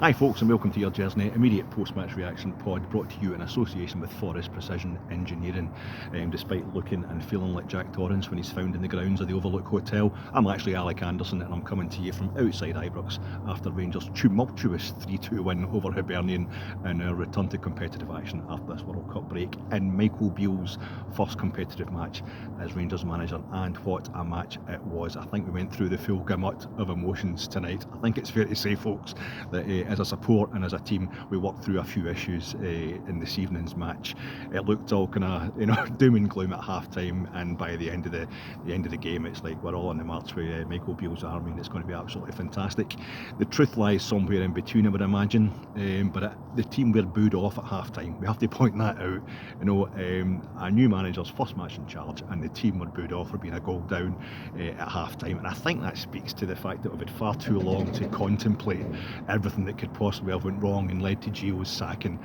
Hi folks, and welcome to your Gersnet immediate post-match reaction pod, brought to you in association with Forest Precision Engineering. Despite looking and feeling like Jack Torrance when he's found in the grounds of the Overlook Hotel, I'm actually Alec Anderson, and I'm coming to you from outside Ibrox after Rangers' tumultuous 3-2 win over Hibernian and our return to competitive action after this World Cup break in Michael Beale's first competitive match as Rangers manager. And what a match it was. I think we went through the full gamut of emotions tonight. I think it's fair to say, folks, that as a support and as a team, we worked through a few issues in this evening's match. It looked all kind of doom and gloom at half time, and by the end of the game, it's like we're all on the march with Michael Beale's army, and it's going to be absolutely fantastic. The truth lies somewhere in between, I would imagine, but the team were booed off at half time. We have to point that out. A new manager's first match in charge, and the team were booed off for being a goal down at half time, and I think that speaks to the fact that we've had far too long to contemplate everything that could possibly have went wrong and led to Gio's sacking.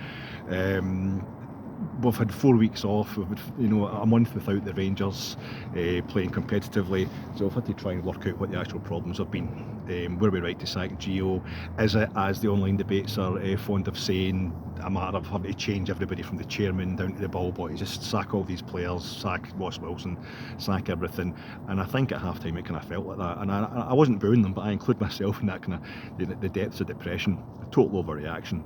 We've had 4 weeks off. We've had, a month without the Rangers playing competitively, so we've had to try and work out what the actual problems have been. Were we right to sack Gio? Is it, as the online debates are fond of saying, a matter of having to change everybody from the chairman down to the ball boy, just sack all these players, sack Ross Wilson, sack everything? And I think at half time it kind of felt like that, and I wasn't booing them, but I include myself in that kind of the depths of depression, a total overreaction.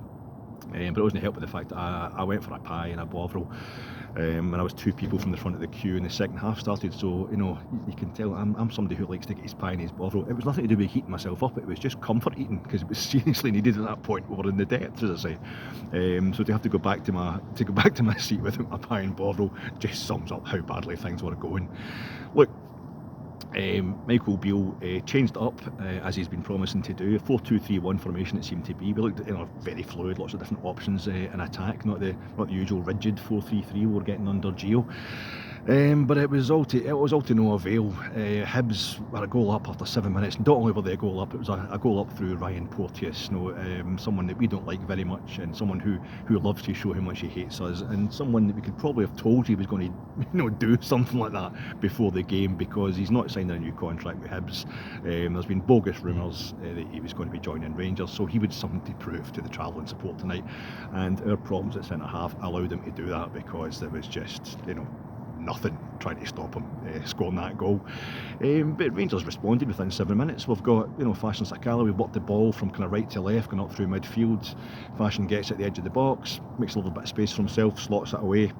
But it wasn't helped by the fact that I went for a pie and a bovril, and I was two people from the front of the queue, and the second half started. So you can tell I'm somebody who likes to get his pie and his bovril. It was nothing to do with heating myself up. It was just comfort eating, because it was seriously needed at that point. We were in the depths, as I say. So to have to go back to my seat without my pie and bovril just sums up how badly things were going. Look. Michael Beale changed it up as he's been promising to do. 4-2-3-1 formation it seemed to be. We looked at very fluid, lots of different options in attack, not the usual rigid 4-3-3 we were getting under Gio. But it was all to no avail. Hibs were a goal up after 7 minutes. Not only were they a goal up, it was a goal up through Ryan Porteous, someone that we don't like very much, and someone who loves to show how much he hates us, and someone that we could probably have told he was going to do something like that before the game, because he's not signed a new contract with Hibs. There's been bogus rumours that he was going to be joining Rangers, so he would something to prove to the travelling support tonight, and our problems at centre half allowed him to do that, because there was just nothing trying to stop him scoring that goal. But Rangers responded within 7 minutes. We've got Fashion Sakala. We've worked the ball from kind of right to left, going up through midfield. Fashion gets at the edge of the box, makes a little bit of space for himself, slots it away.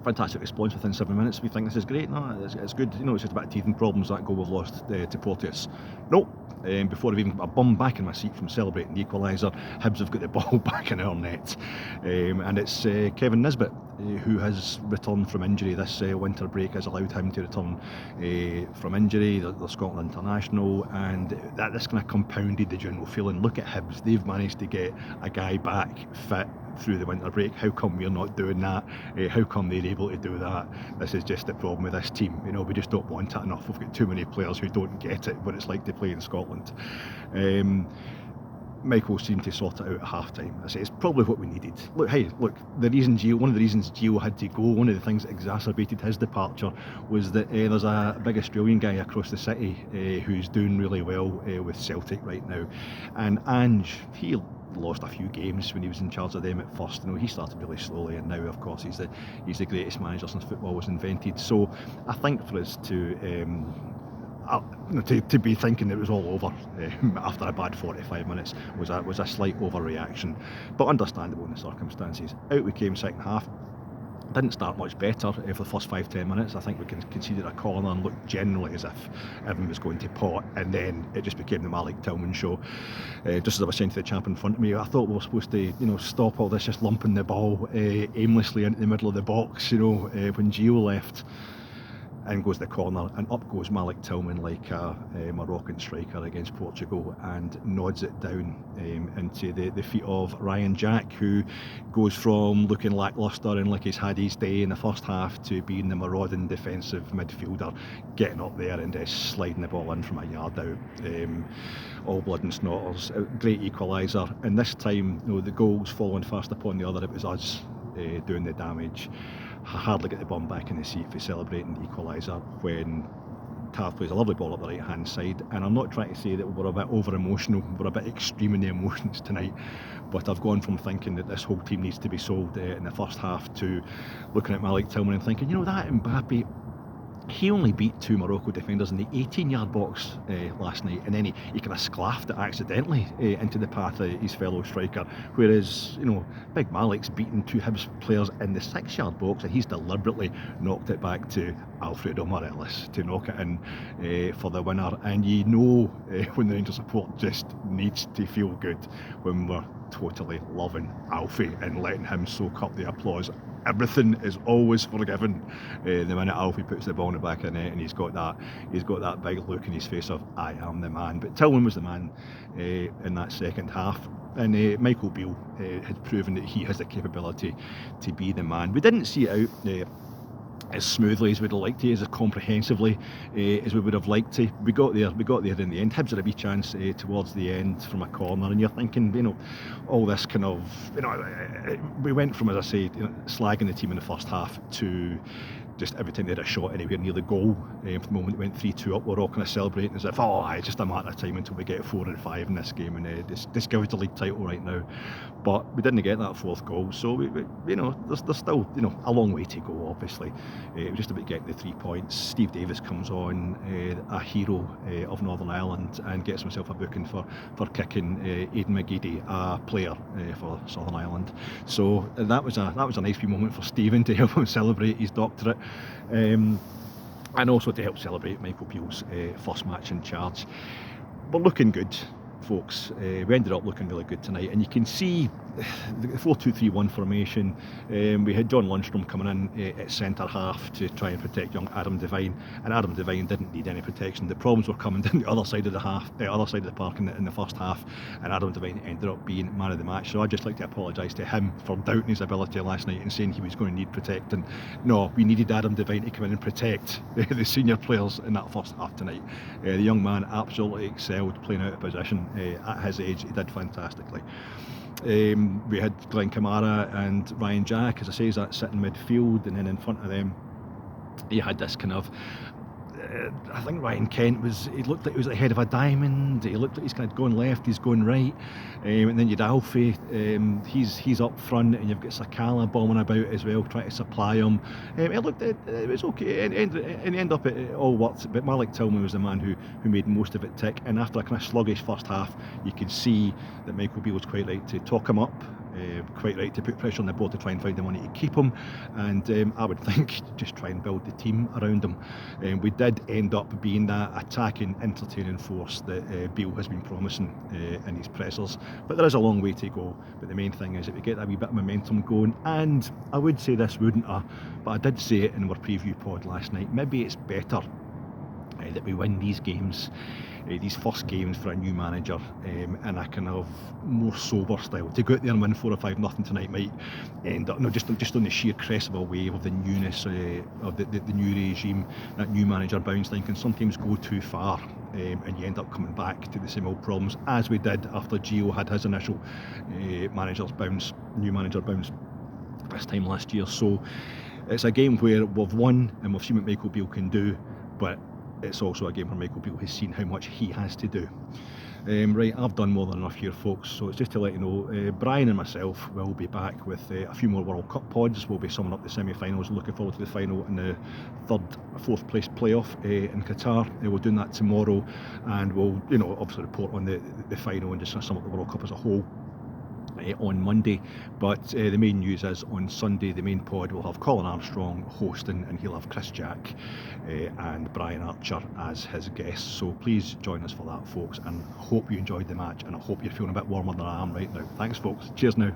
Fantastic response within 7 minutes. We think this is great. No, it's good. It's just a bit of teething problems, that goal we've lost to Porteous. Nope. Before I've even bum back in my seat from celebrating the equaliser, Hibs have got the ball back in our net, and it's Kevin Nisbet who has returned from injury. This winter break has allowed him to return from injury. The Scotland international, and this kind of compounded the general feeling. Look at Hibs, they've managed to get a guy back fit through the winter break. How come we're not doing that? How come they're able to do that? This is just the problem with this team. We just don't want it enough. We've got too many players who don't get it, what it's like to play in Scotland. Michael seemed to sort it out at half time. I say it's probably what we needed. Look, one of the reasons Gio had to go, one of the things that exacerbated his departure, was that there's a big Australian guy across the city who's doing really well with Celtic right now, and Ange, he lost a few games when he was in charge of them at first. He started really slowly, and now of course he's the greatest manager since football was invented. So I think for us to be thinking it was all over after a bad 45 minutes was a slight overreaction, but understandable in the circumstances. Out we came second half. Didn't start much better for the first 5-10 minutes. I think we conceded a corner and looked generally as if everyone was going to pot, and then it just became the Malik Tillman show. Just as I was saying to the chap in front of me, I thought we were supposed to stop all this just lumping the ball aimlessly into the middle of the box when Gio left. In goes the corner, and up goes Malik Tillman like a Moroccan striker against Portugal, and nods it down into the feet of Ryan Jack, who goes from looking lacklustre and like he's had his day in the first half to being the marauding defensive midfielder, getting up there and sliding the ball in from a yard out. All blood and snotters. Great equaliser, and this time the goals following fast upon the other. It was us doing the damage. I hardly get the bum back in the seat for celebrating the equaliser when Tav plays a lovely ball up the right hand side, and I'm not trying to say that we're a bit over emotional, we're a bit extreme in the emotions tonight, but I've gone from thinking that this whole team needs to be sold in the first half to looking at Malik Tillman and thinking, that Mbappe, he only beat 2 Morocco defenders in the 18-yard box last night, and then he kind of sclaffed it accidentally into the path of his fellow striker, whereas Big Malik's beaten 2 Hibs players in the 6-yard box, and he's deliberately knocked it back to Alfredo Morelos to knock it in for the winner. And when the Rangers support just needs to feel good when we're totally loving Alfie and letting him soak up the applause. Everything is always forgiven the minute Alfie puts the ball in the back of the net, and he's got that big look in his face of I am the man. But Tillman was the man in that second half, and Michael Beale had proven that he has the capability to be the man. We didn't see it out as smoothly as we'd have liked to, as comprehensively as we would have liked to. We got there in the end. Hibs had a wee chance towards the end from a corner, and you're thinking, all this kind of, we went from, as I say, slagging the team in the first half to just every time they had a shot anywhere near the goal, from the moment it went 3-2 up, we're all kind of celebrating as if, it's just a matter of time until we get 4 and 5 in this game, and this gives the league title right now. But we didn't get that 4th goal, so there's still a long way to go. Obviously, it was just about getting the 3 points. Steve Davis comes on, a hero of Northern Ireland, and gets himself a booking for kicking Aidan McGeady, a player for Southern Ireland. So that was a nice wee moment for Stephen to help him celebrate his doctorate. And also to help celebrate Michael Beale's first match in charge. We're looking good, folks. We ended up looking really good tonight, and you can see the 4-2-3-1 formation. We had John Lundstrom coming in at centre half to try and protect young Adam Devine, and Adam Devine didn't need any protection. The problems were coming down the other side of the park in the first half, and Adam Devine ended up being man of the match. So I'd just like to apologise to him for doubting his ability last night and saying he was going to need protecting. No, we needed Adam Devine to come in and protect the senior players in that first half tonight. The young man absolutely excelled playing out of position. At his age, he did fantastically. We had Glenn Kamara and Ryan Jack, as I say, is that sitting midfield, and then in front of them he had this kind of I think Ryan Kent he looked like he was at the head of a diamond. He looked like he's kind of going left, he's going right, and then you'd Alfie, he's up front, and you've got Sakala bombing about as well, trying to supply him. It was okay, and end up it all worked, but Malik Tillman was the man who made most of it tick. And after a kind of sluggish first half, you could see that Michael Beale was quite right to talk him up, quite right to put pressure on the board to try and find the money to keep him, and I would think just try and build the team around him. We did end up being that attacking, entertaining force that Beale has been promising in his pressers, but there is a long way to go. But the main thing is that we get that wee bit of momentum going, and I would say this, wouldn't I, but I did say it in our preview pod last night, maybe it's better that we win these games, these first games for a new manager, in a kind of more sober style. To go out there and win 4 or 5-0 tonight might end up just on the sheer crest of a wave of the newness of the new regime. That new manager bounce thing can sometimes go too far, and you end up coming back to the same old problems as we did after Gio had his initial new manager bounce this time last year. So it's a game where we've won and we've seen what Michael Beale can do, but it's also a game where Michael Beale has seen how much he has to do. Right, I've done more than enough here, folks, so it's just to let you know, Brian and myself will be back with a few more World Cup pods. We'll be summing up the semi-finals, looking forward to the final and the 4th place playoff in Qatar. We're doing that tomorrow, and we'll obviously report on the final and just sum up the World Cup as a whole on Monday. But the main news is on Sunday, the main pod will have Colin Armstrong hosting, and he'll have Chris Jack and Brian Archer as his guests. So please join us for that, folks, and I hope you enjoyed the match, and I hope you're feeling a bit warmer than I am right now. Thanks, folks. Cheers now.